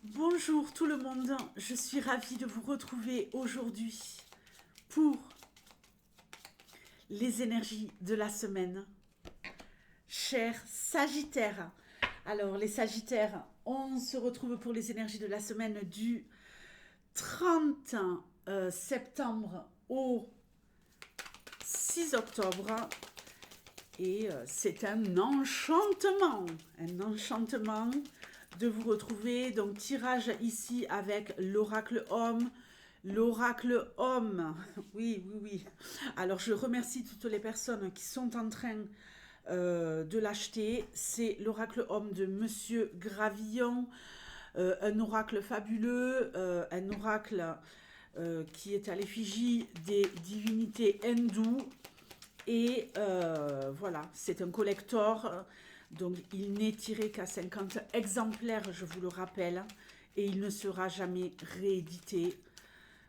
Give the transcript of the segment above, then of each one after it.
Bonjour tout le monde, je suis ravie de vous retrouver aujourd'hui pour les énergies de la semaine. Chers Sagittaires, alors les Sagittaires, on se retrouve pour les énergies de la semaine du 30 septembre au 6 octobre. Et c'est un enchantement de vous retrouver. Donc tirage ici avec l'oracle homme. L'oracle homme, oui, oui, oui. Alors je remercie toutes les personnes qui sont en train de l'acheter. C'est l'oracle homme de Monsieur Gravillon, un oracle fabuleux, un oracle qui est à l'effigie des divinités hindoues. Et voilà, c'est un collector, donc il n'est tiré qu'à 50 exemplaires, je vous le rappelle, et il ne sera jamais réédité.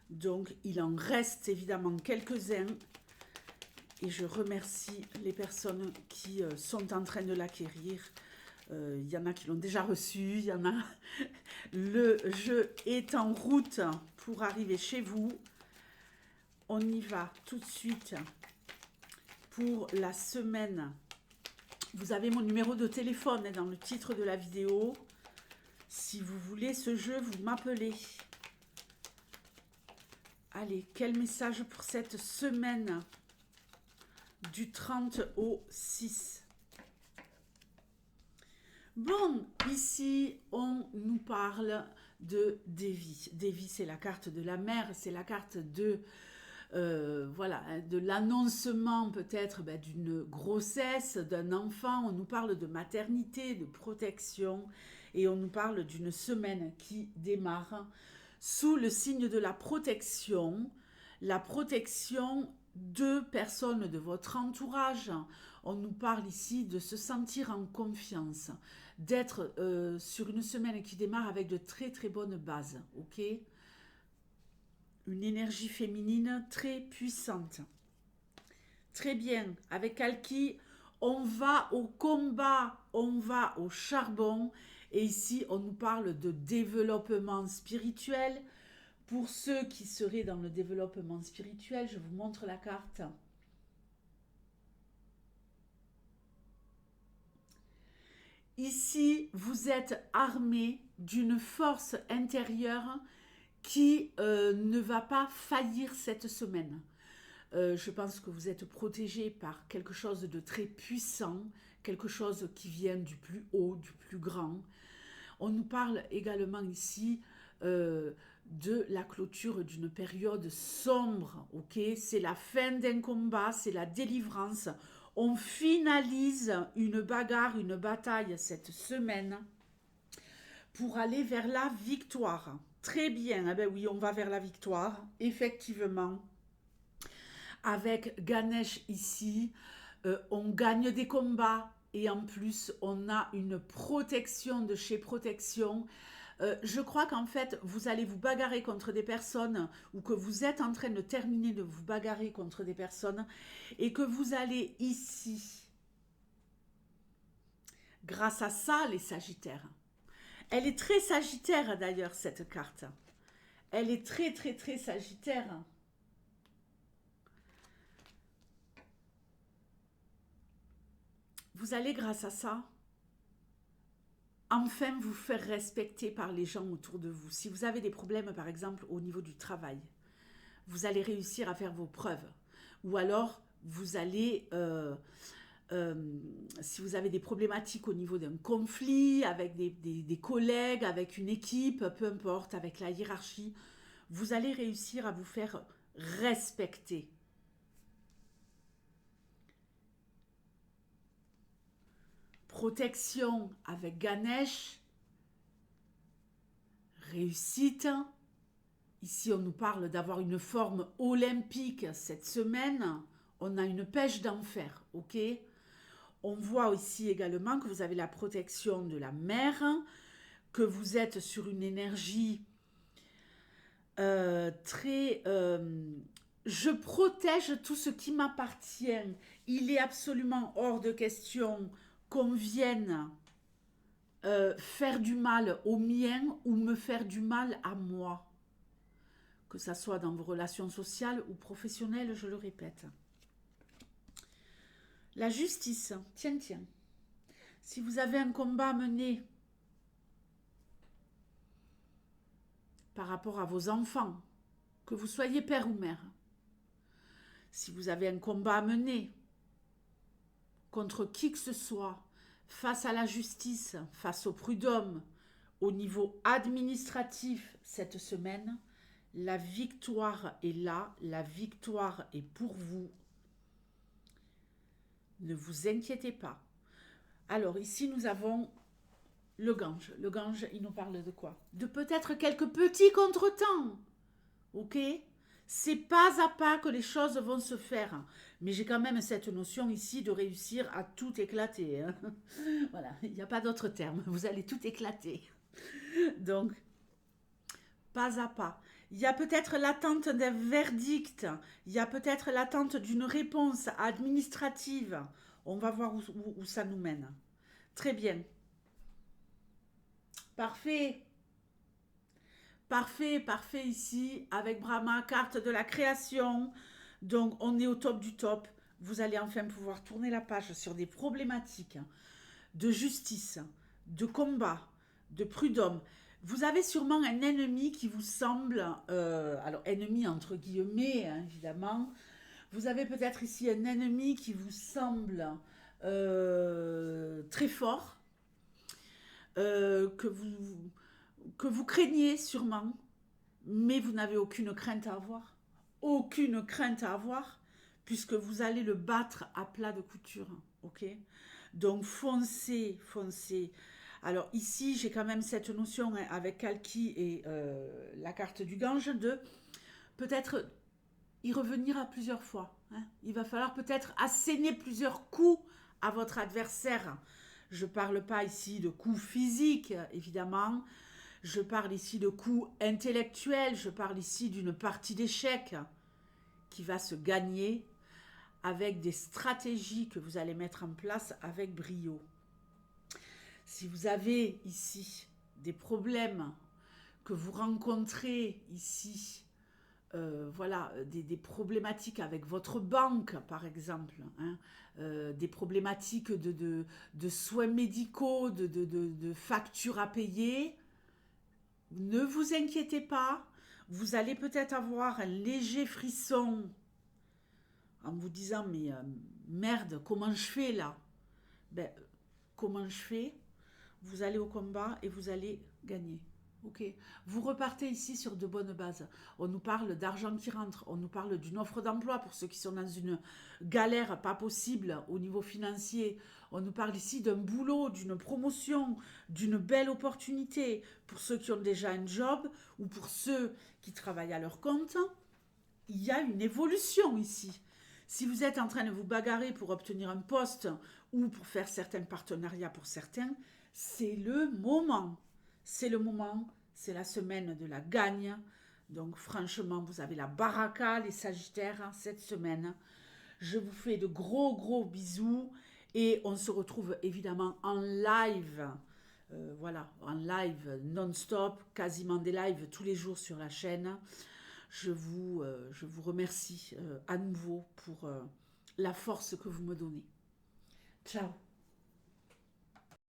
Donc il en reste évidemment quelques-uns, et je remercie les personnes qui sont en train de l'acquérir. Il y en a qui l'ont déjà reçu, il y en a... Le jeu est en route pour arriver chez vous. On y va tout de suite pour la semaine. Vous avez mon numéro de téléphone dans le titre de la vidéo. Si vous voulez ce jeu, vous m'appelez. Allez, quel message pour cette semaine du 30 au 6? Bon, ici, on nous parle de Devi. Devi, c'est la carte de la mère, c'est la carte de... voilà, de l'annoncement peut-être d'une grossesse, d'un enfant. On nous parle de maternité, de protection, et on nous parle d'une semaine qui démarre sous le signe de la protection de personnes de votre entourage. On nous parle ici de se sentir en confiance, d'être sur une semaine qui démarre avec de très très bonnes bases, ok? Une énergie féminine très puissante. Très bien, avec Kalki, on va au combat, on va au charbon. Et ici, on nous parle de développement spirituel. Pour ceux qui seraient dans le développement spirituel, je vous montre la carte. Ici, vous êtes armé d'une force intérieure qui ne va pas faillir cette semaine. Je pense que vous êtes protégé par quelque chose de très puissant, quelque chose qui vient du plus haut, du plus grand. On nous parle également ici de la clôture d'une période sombre, ok? C'est la fin d'un combat, c'est la délivrance. On finalise une bagarre, une bataille cette semaine pour aller vers la victoire. Très bien, eh ben oui, on va vers la victoire, effectivement. Avec Ganesh ici, on gagne des combats et en plus on a une protection de chez Protection. Je crois qu'en fait vous allez vous bagarrer contre des personnes ou que vous êtes en train de terminer de vous bagarrer contre des personnes et que vous allez ici, grâce à ça les Sagittaires. Elle est très Sagittaire d'ailleurs cette carte. Elle est très très très Sagittaire. Vous allez grâce à ça enfin vous faire respecter par les gens autour de vous. Si vous avez des problèmes par exemple au niveau du travail, vous allez réussir à faire vos preuves. Ou alors vous allez, si vous avez des problématiques au niveau d'un conflit avec des collègues, avec une équipe, peu importe, avec la hiérarchie, vous allez réussir à vous faire respecter. Protection avec Ganesh, réussite. Ici, on nous parle d'avoir une forme olympique cette semaine. On a une pêche d'enfer, ok? On voit ici également que vous avez la protection de la mer, que vous êtes sur une énergie très... je protège tout ce qui m'appartient. Il est absolument hors de question qu'on vienne faire du mal au mien ou me faire du mal à moi, que ça soit dans vos relations sociales ou professionnelles, je le répète. La justice, tiens, tiens. Si vous avez un combat à mener par rapport à vos enfants, que vous soyez père ou mère, si vous avez un combat à mener contre qui que ce soit, face à la justice, face au prud'homme, au niveau administratif cette semaine, la victoire est là, la victoire est pour vous. Ne vous inquiétez pas. Alors ici nous avons le Gange. Le Gange, il nous parle de quoi? De peut-être quelques petits contretemps. Ok? C'est pas à pas que les choses vont se faire. Mais j'ai quand même cette notion ici de réussir à tout éclater. Hein. Voilà, il n'y a pas d'autre terme. Vous allez tout éclater. Donc, pas à pas. Il y a peut-être l'attente d'un verdict. Il y a peut-être l'attente d'une réponse administrative. On va voir où ça nous mène. Très bien. Parfait. Parfait, parfait ici, avec Brahma, carte de la création. Donc, on est au top du top. Vous allez enfin pouvoir tourner la page sur des problématiques de justice, de combat, de prud'homme. Vous avez sûrement un ennemi qui vous semble, alors ennemi entre guillemets, hein, évidemment. Vous avez peut-être ici un ennemi qui vous semble très fort, que vous craignez sûrement, mais vous n'avez aucune crainte à avoir. Aucune crainte à avoir, puisque vous allez le battre à plat de couture. Ok? Donc foncez, foncez. Alors ici, j'ai quand même cette notion hein, avec Kalki et la carte du Gange de peut-être y revenir à plusieurs fois. Hein. Il va falloir peut-être asséner plusieurs coups à votre adversaire. Je ne parle pas ici de coups physiques, évidemment. Je parle ici de coups intellectuels. Je parle ici d'une partie d'échecs qui va se gagner avec des stratégies que vous allez mettre en place avec brio. Si vous avez ici des problèmes que vous rencontrez ici, voilà, des problématiques avec votre banque, par exemple, hein, des problématiques de soins médicaux, de factures à payer, ne vous inquiétez pas, vous allez peut-être avoir un léger frisson en vous disant, mais merde, comment je fais là? Ben, comment je fais? Vous allez au combat et vous allez gagner. Ok. Vous repartez ici sur de bonnes bases. On nous parle d'argent qui rentre, on nous parle d'une offre d'emploi pour ceux qui sont dans une galère pas possible au niveau financier. On nous parle ici d'un boulot, d'une promotion, d'une belle opportunité pour ceux qui ont déjà un job ou pour ceux qui travaillent à leur compte. Il y a une évolution ici. Si vous êtes en train de vous bagarrer pour obtenir un poste ou pour faire certains partenariats pour certains, c'est le moment. C'est le moment, c'est la semaine de la gagne. Donc franchement, vous avez la baraka, les Sagittaires, hein, cette semaine. Je vous fais de gros gros bisous et on se retrouve évidemment en live. Voilà, en live non-stop, quasiment des lives tous les jours sur la chaîne. Je vous remercie à nouveau pour la force que vous me donnez. Ciao.